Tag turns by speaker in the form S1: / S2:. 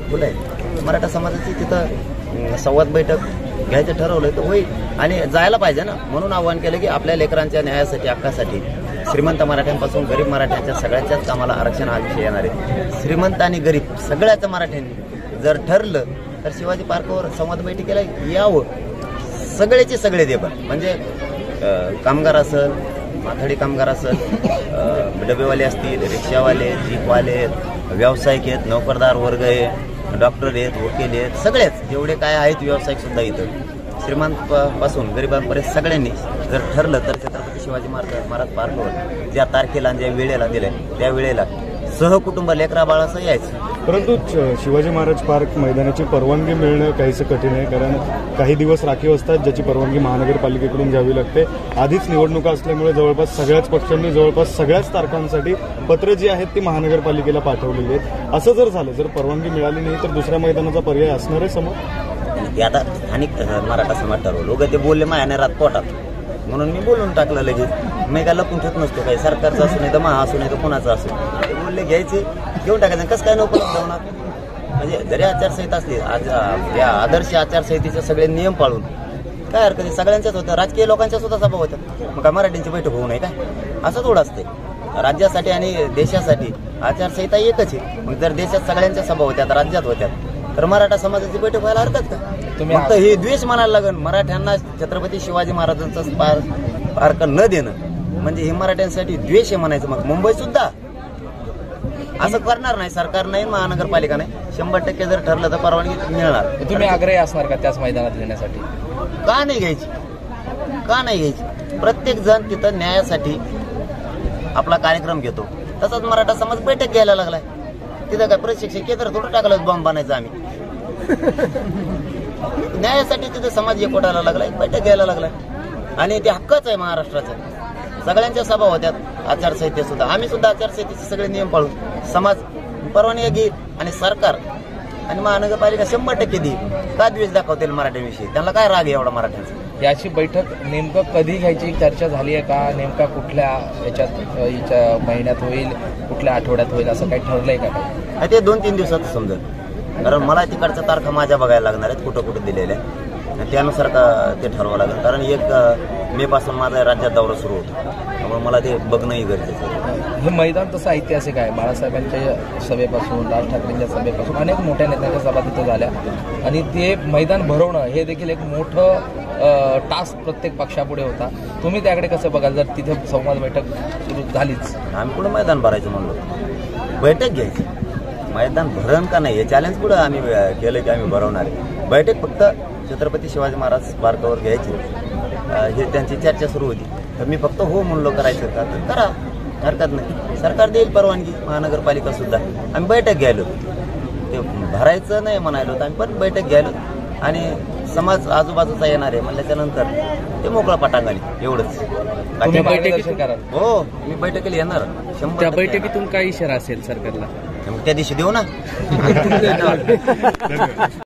S1: खुलं आहे. मराठा समाजाची तिथं संवाद बैठक घ्यायचं ठरवलं तर होईल आणि जायला पाहिजे ना. म्हणून आवाहन केलं की आपल्या लेकरांच्या न्यायासाठी हक्कासाठी श्रीमंत मराठ्यांपासून गरीब मराठ्यांच्या सगळ्याच्याच कामाला आरक्षण हा विषय येणार आहे. श्रीमंत आणि गरीब सगळ्याच मराठ्यांनी जर ठरलं तर शिवाजी पार्कवर संवाद बैठकीला यावं. सगळेचे सगळे देबा म्हणजे कामगार असेल, माथाडी कामगार असेल, डबेवाले असतील, रिक्षावाले, जीपवाले, व्यावसायिक आहेत, नोकरदार वर्ग आहे, डॉक्टर आहेत, वकील आहेत, सगळेच जेवढे काय आहेत व्यावसायिक सुद्धा इथं श्रीमंत पासून गरिबांपर्यंत सगळ्यांनी जर ठरलं तर छत्रपती शिवाजी महाराज पार्कवर ज्या तारखेला आणि ज्या वेळेला दिलंय त्या वेळेला सहकुटुंब लेकरा बाळासह यायचं.
S2: परंतु शिवाजी महाराज पार्क मैदानाची परवानगी मिळणं काहीसं कठीण आहे, कारण काही दिवस राखीव असतात ज्याची परवानगी महानगरपालिकेकडून घ्यावी लागते. आधीच निवडणुका असल्यामुळे जवळपास सगळ्याच पक्षांनी जवळपास सगळ्याच तारखांसाठी पत्र जी आहेत ती महानगरपालिकेला पाठवलेली आहेत. असं जर झालं, जर परवानगी मिळाली नाही तर दुसऱ्या मैदानाचा पर्याय असणार आहे समोर.
S1: ते आता स्थानिक मराठा समाज ठरवलं. लोक ते बोलले माझ्या रात पोटात म्हणून मी बोलून टाकलं लगेच. मी काय लपून ठेवत नसतो, काही सरकारचं असू नाही तर महा असू नाही तर कुणाचं असू. ते बोलले घ्यायचे घेऊन टाकायचं. कसं काय नको होणार म्हणजे जरी आचारसंहिता असली आज या आदर्श आचारसंहितेचे सगळे नियम पाळून काय हरकत आहे. सगळ्यांच्याच होतं, राजकीय लोकांच्या सुद्धा सभा होत्या. मग काय मराठींची बैठक होऊ नये काय? असं थोडं असते. राज्यासाठी आणि देशासाठी आचारसंहिता एकच आहे. मग जर देशात सगळ्यांच्या सभा होत्या राज्यात होत्या तर मराठा समाजाची बैठक व्हायला हरकत का? फक्त हे द्वेष म्हणायला लागेल मराठ्यांना छत्रपती शिवाजी महाराजांचं पार्क न देणं म्हणजे हे मराठ्यांसाठी द्वेष आहे म्हणायचं. मग मुंबई सुद्धा असं करणार नाही, सरकार नाही, महानगरपालिका नाही. 100% जर ठरलं तर परवानगी मिळणार.
S3: तुम्ही आग्रही असणार का त्याच मैदानात घेण्यासाठी?
S1: का नाही घ्यायची? का नाही घ्यायची? प्रत्येक जण तिथं न्यायासाठी आपला कार्यक्रम घेतो. तसंच मराठा समाज बैठक घ्यायला लागलाय. तिथं काय प्रशिक्षक केंद्र थोडं टाकलं बॉम्ब बनायचं आम्ही. न्यायासाठी तिथं समाज एकवटायला लागलाय, बैठक घ्यायला लागलाय आणि ते हक्कच आहे महाराष्ट्राचा. सगळ्यांच्या सभा होत्यात आचारसंहिते सुद्धा. आम्ही सुद्धा आचारसंहितेचे सगळे नियम पाळू. समाज परवानगी घेईल आणि सरकार आणि महानगरपालिका 100% देईल. का द्वेष दाखवतील मराठ्यांविषयी? त्यांना काय राग आहे एवढा मराठ्यांचा?
S3: याची बैठक नेमकं कधी घ्यायची चर्चा झाली आहे का? नेमका कुठल्या याच्यात महिन्यात होईल, कुठल्या आठवड्यात होईल असं काही ठरलंय का?
S1: काही ते 2-3 दिवसात समजेल. कारण मला तिकडच्या तारखा माझ्या बघायला लागणार आहेत, कुठं कुठं दिलेल्या आहेत. त्यानुसार ते ठरवावं लागेल. कारण 1 मे पासून माझा राज्यात दौरा सुरू होतो, त्यामुळे मला ते बघणंही गरजेचं आहे.
S3: हे मैदान तसं ऐतिहासिक आहे. बाळासाहेबांच्या सभेपासून, राज ठाकरेंच्या सभेपासून अनेक मोठ्या नेत्यांच्या सभा तिथं झाल्या आणि ते मैदान भरवणं हे देखील एक मोठं टास्क प्रत्येक पक्षापुढे होता. तुम्ही त्याकडे कसं बघाल जर तिथे संवाद बैठक सुरू झालीच?
S1: आम्ही पुढे मैदान भरायचं म्हणलो, बैठक घ्यायची. मैदान भरण का नाही हे चॅलेंज पुढे आम्ही केलं की आम्ही भरवणार आहे. बैठक फक्त छत्रपती शिवाजी महाराज पार्कवर घ्यायची हे त्यांची चर्चा सुरू होती. तर मी फक्त हो म्हणलो करायचं का तर करा, हरकत नाही. सरकार देईल परवानगी, महानगरपालिका सुद्धा. आम्ही बैठक घ्यायलो, ते भरायचं नाही म्हणायलो तर आम्ही पण बैठक घ्यायलो आणि समाज आजूबाजूचा येणार आहे म्हणल्याच्या नंतर ते मोकळा पटांगणी एवढंच. हो मी बैठकीला येणार 100%.
S3: त्या बैठकीतून काय इशारा असेल सरकारला
S1: त्या दिवशी देऊ ना.